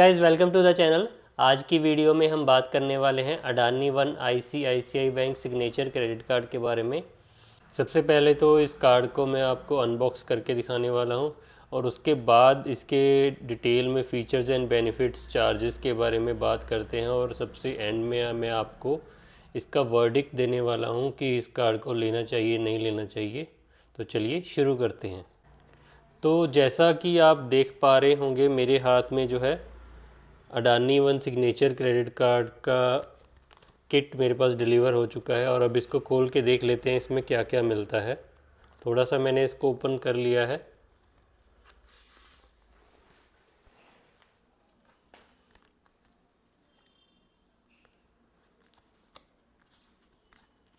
Guys welcome to the channel. आज की video में हम बात करने वाले हैं Adani one ICICI bank signature credit card के बारे में। सबसे पहले तो इस कार्ड को मैं आपको अनबॉक्स करके दिखाने वाला हूं और उसके बाद इसके डिटेल में फ़ीचर्स एंड बेनिफिट्स चार्जेस के बारे में बात करते हैं और सबसे एंड में मैं आपको इसका वर्डिक्ट देने वाला हूं कि इस कार्ड को लेना चाहिए नहीं लेना चाहिए। तो चलिए शुरू करते हैं। तो जैसा कि आप देख पा रहे होंगे मेरे हाथ में जो है Adani one signature credit card का किट मेरे पास डिलीवर हो चुका है और अब इसको खोल के देख लेते हैं इसमें क्या क्या मिलता है। थोड़ा सा मैंने इसको ओपन कर लिया है।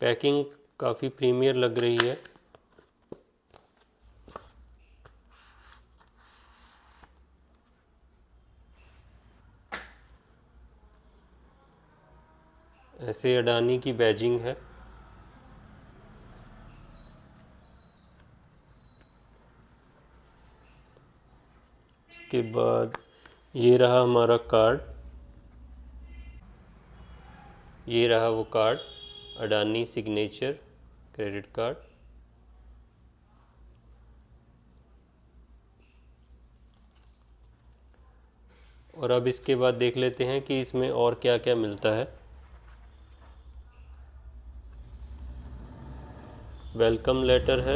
पैकिंग काफ़ी प्रीमियर लग रही है। ऐसे अडानी की बैजिंग है। इसके बाद ये रहा हमारा कार्ड। ये रहा वो card, Adani signature credit card. और अब इसके बाद देख लेते हैं कि इसमें और क्या क्या मिलता है। वेलकम लेटर है,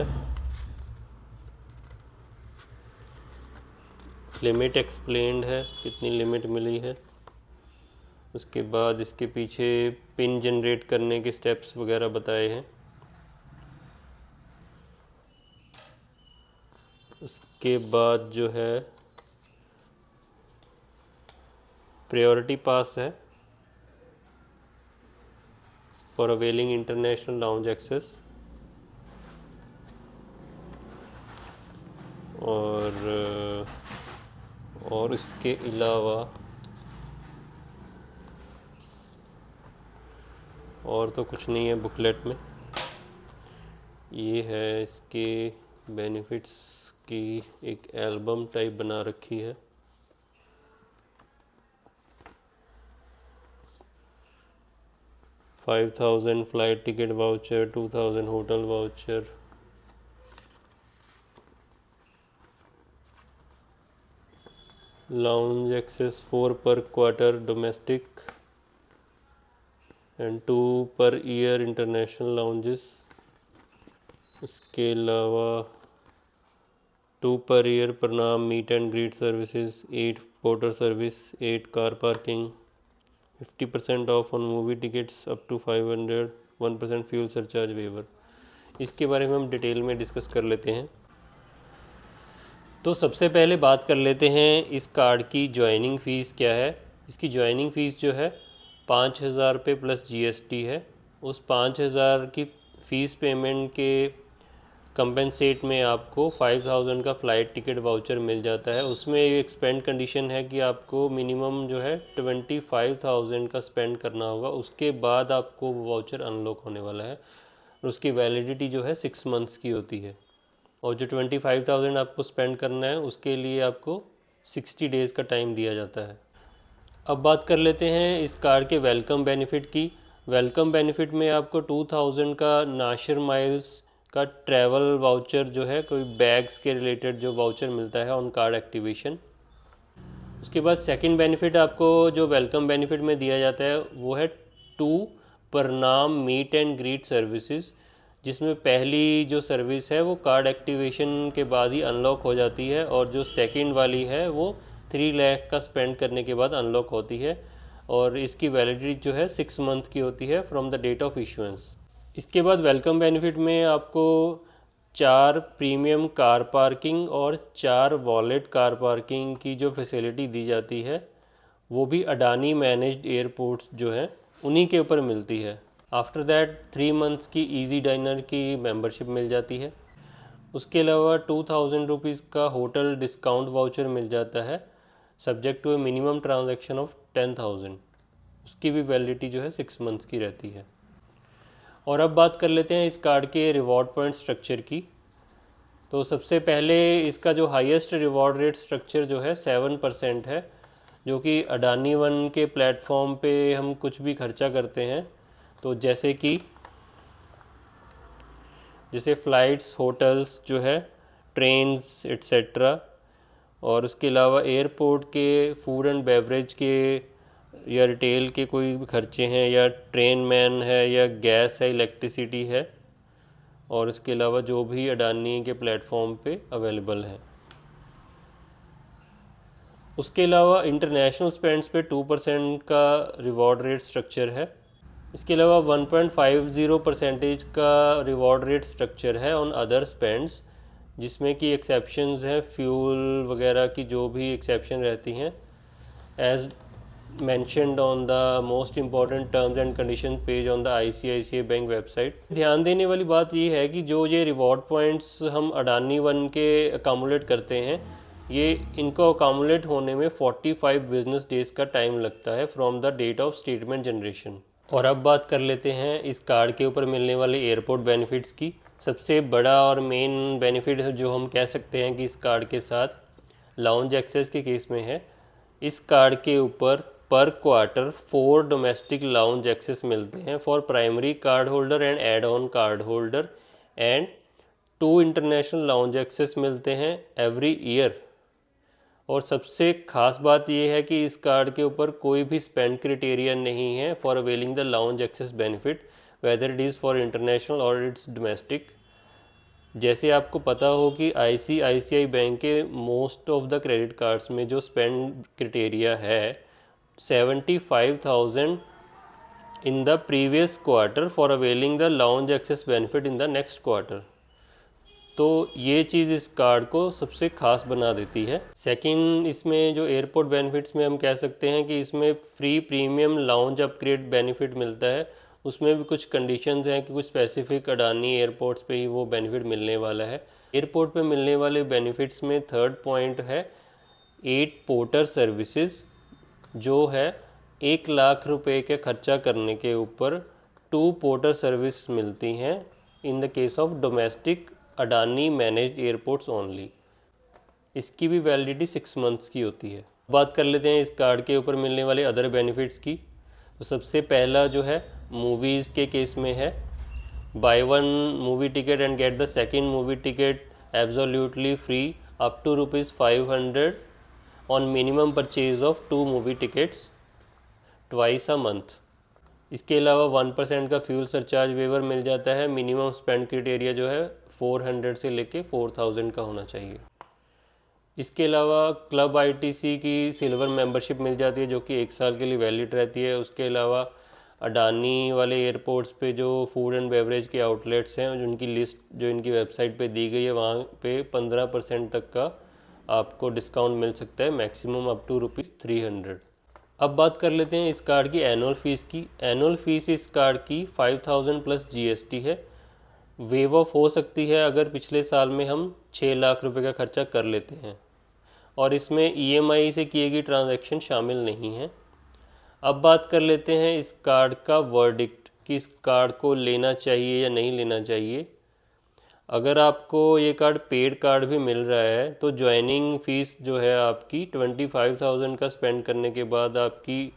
लिमिट एक्सप्लेन्ड है, कितनी लिमिट मिली है। उसके बाद इसके पीछे पिन जनरेट करने के स्टेप्स वगैरह बताए हैं। उसके बाद जो है प्रायोरिटी पास है for availing international lounge access. और इसके अलावा और तो कुछ नहीं है बुकलेट में। ये है इसके बेनिफिट्स की एक एल्बम टाइप बना रखी है। $5000 flight ticket voucher, 2000 hotel voucher, lounge access 4 per quarter domestic and 2 per year international lounges. उसके अलावा 2 per year Pranaam meet and greet services, 8 porter service, 8 car parking, 50% off on movie tickets up to 500, 1% fuel surcharge waiver. इसके बारे में हम detail में discuss कर लेते हैं। तो सबसे पहले बात कर लेते हैं इस कार्ड की ज्वाइनिंग फ़ीस क्या है। इसकी ज्वाइनिंग फ़ीस जो है 5000 रुपये प्लस जीएसटी है। उस 5000 की फ़ीस पेमेंट के कंपेंसेट में आपको 5000 का फ़्लाइट टिकट वाउचर मिल जाता है। उसमें एक एक्सपेंड कंडीशन है कि आपको मिनिमम जो है 25,000 का स्पेंड करना होगा। उसके बाद आपको वो वाउचर अनलॉक होने वाला है और उसकी वैलिडिटी जो है 6 मंथ्स की होती है। और जो 25,000 आपको स्पेंड करना है उसके लिए आपको 60 डेज़ का टाइम दिया जाता है। अब बात कर लेते हैं इस कार्ड के वेलकम बेनिफिट की। वेलकम बेनिफिट में आपको 2000 का नाशिर माइल्स का ट्रैवल वाउचर जो है, कोई बैग्स के रिलेटेड जो वाउचर मिलता है ऑन कार्ड एक्टिवेशन। उसके बाद सेकंड बेनिफिट आपको जो वेलकम बेनिफिट में दिया जाता है वो है 2 प्रणाम मीट एंड ग्रीट सर्विसेज, जिसमें पहली जो सर्विस है वो कार्ड एक्टिवेशन के बाद ही अनलॉक हो जाती है और जो सेकंड वाली है वो 3 लाख का स्पेंड करने के बाद अनलॉक होती है और इसकी वैलिडिटी जो है 6 मंथ की होती है from the date of issuance. इसके बाद वेलकम बेनिफिट में आपको 4 प्रीमियम कार पार्किंग और 4 वॉलेट कार पार्किंग की जो फैसिलिटी दी जाती है वो भी अडानी मैनेज्ड एयरपोर्ट्स जो हैं उन्हीं के ऊपर मिलती है। आफ्टर दैट 3 मंथ्स की इजी डाइनर की मेंबरशिप मिल जाती है। उसके अलावा 2000 रुपीज़ का होटल डिस्काउंट वाउचर मिल जाता है subject to a minimum transaction of 10,000। उसकी भी वैलिडिटी जो है 6 मंथ्स की रहती है। और अब बात कर लेते हैं इस कार्ड के रिवॉर्ड पॉइंट स्ट्रक्चर की। तो सबसे पहले इसका जो हाईएस्ट रिवॉर्ड रेट स्ट्रक्चर जो है 7% है, जो कि अडानी वन के प्लेटफॉर्म पे हम कुछ भी खर्चा करते हैं, तो जैसे फ़्लाइट्स, होटल्स जो है, ट्रेन्स एट्सेट्रा, और उसके अलावा एयरपोर्ट के फूड एंड बेवरेज के या रिटेल के कोई भी खर्चे हैं, या ट्रेन मैन है, या गैस है, इलेक्ट्रिसिटी है, और इसके अलावा जो भी अडानी के प्लेटफॉर्म पे अवेलेबल है। उसके अलावा इंटरनेशनल स्पेंड्स पे 2% का रिवॉर्ड रेट स्ट्रक्चर है। इसके अलावा 1.50% का रिवॉर्ड रेट स्ट्रक्चर है ऑन अदर स्पेंड्स, जिसमें कि एक्सेप्शंस हैं, फ्यूल वगैरह की जो भी एक्सेप्शन रहती हैं, as mentioned on the most important terms and conditions page on the ICICI bank website. ध्यान देने वाली बात ये है कि जो ये रिवॉर्ड पॉइंट्स हम अडानी वन के अकामुलेट करते हैं, ये इनको अकामुलेट होने में 45 बिजनेस डेज का टाइम लगता है from the date of statement generation. और अब बात कर लेते हैं इस कार्ड के ऊपर मिलने वाले एयरपोर्ट बेनिफिट्स की। सबसे बड़ा और मेन बेनिफिट जो हम कह सकते हैं कि इस कार्ड के साथ लाउंज एक्सेस के केस में है, इस कार्ड के ऊपर पर क्वार्टर 4 डोमेस्टिक लाउंज एक्सेस मिलते हैं for primary card holder and add on card holder, and 2 international lounge access मिलते हैं एवरी ईयर। और सबसे ख़ास बात यह है कि इस कार्ड के ऊपर कोई भी स्पेंड क्राइटेरिया नहीं है for availing the lounge access benefit, whether it is for international और इट्स डोमेस्टिक। जैसे आपको पता हो कि ICICI बैंक के most of the credit cards में जो स्पेंड क्राइटेरिया है 75,000 in the previous quarter for availing the lounge access benefit in the next quarter. तो ये चीज़ इस कार्ड को सबसे ख़ास बना देती है। सेकंड, इसमें जो एयरपोर्ट बेनिफिट्स में हम कह सकते हैं कि इसमें free premium lounge upgrade benefit मिलता है। उसमें भी कुछ कंडीशंस हैं कि कुछ स्पेसिफिक अडानी एयरपोर्ट्स पे ही वो बेनिफिट मिलने वाला है। एयरपोर्ट पे मिलने वाले बेनिफिट्स में थर्ड पॉइंट है 8 पोर्टर सर्विसेज, जो है 1 लाख रुपए के खर्चा करने के ऊपर 2 पोर्टर सर्विस मिलती हैं in the case of domestic Adani managed airports only. इसकी भी वैलिडिटी 6 मंथ्स की होती है। बात कर लेते हैं इस कार्ड के ऊपर मिलने वाले अदर बेनिफिट्स की। तो सबसे पहला जो है मूवीज़ के केस में है, buy 1 movie ticket and get the second movie ticket absolutely free up to ₹500 on minimum purchase of 2 movie tickets twice a month. इसके अलावा 1% का फ्यूल सरचार्ज वेवर मिल जाता है। मिनिमम स्पेंड क्राइटेरिया जो है 400 से लेके 4000 का होना चाहिए। इसके अलावा क्लब ITC की सिल्वर मेंबरशिप मिल जाती है, जो कि 1 साल के लिए वैलिड रहती है। उसके अलावा अडानी वाले एयरपोर्ट्स पे जो फूड एंड बेवरेज के आउटलेट्स हैं, उनकी लिस्ट जो इनकी वेबसाइट पे दी गई है, वहाँ पे 15% तक का आपको डिस्काउंट मिल सकता है, मैक्सिमम अप टू ₹300। अब बात कर लेते हैं इस कार्ड की एनुअल फ़ीस की। एनुअल फ़ीस इस कार्ड की 5000 प्लस GST है। वेव ऑफ हो सकती है अगर पिछले साल में हम 6 लाख रुपए का खर्चा कर लेते हैं, और इसमें EMI से किए गई ट्रांजैक्शन शामिल नहीं है। अब बात कर लेते हैं इस कार्ड का वर्डिक्ट कि इस कार्ड को लेना चाहिए या नहीं लेना चाहिए। अगर आपको ये कार्ड पेड कार्ड भी मिल रहा है, तो ज्वाइनिंग फ़ीस जो है आपकी 25,000 का स्पेंड करने के बाद आपकी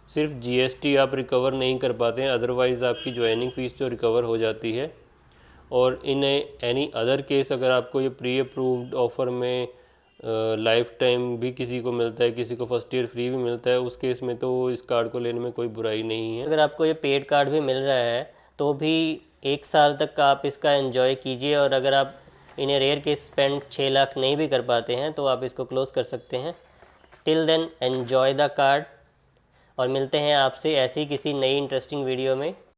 सिर्फ GST आप रिकवर नहीं कर पाते हैं, अदरवाइज़ आपकी ज्वाइनिंग फ़ीस जो रिकवर हो जाती है। और इन एनी अदर केस अगर आपको ये प्री अप्रूव्ड ऑफ़र में लाइफ टाइम भी किसी को मिलता है, किसी को फर्स्ट ईयर फ्री भी मिलता है, उस केस में तो इस कार्ड को लेने में कोई बुराई नहीं है। अगर आपको ये पेड कार्ड भी मिल रहा है तो भी 1 साल तक का आप इसका एंजॉय कीजिए, और अगर आप इन रेयर केस स्पेंड 6 लाख नहीं भी कर पाते हैं तो आप इसको क्लोज़ कर सकते हैं। Till then enjoy the card, और मिलते हैं आपसे ऐसी किसी नई इंटरेस्टिंग वीडियो में।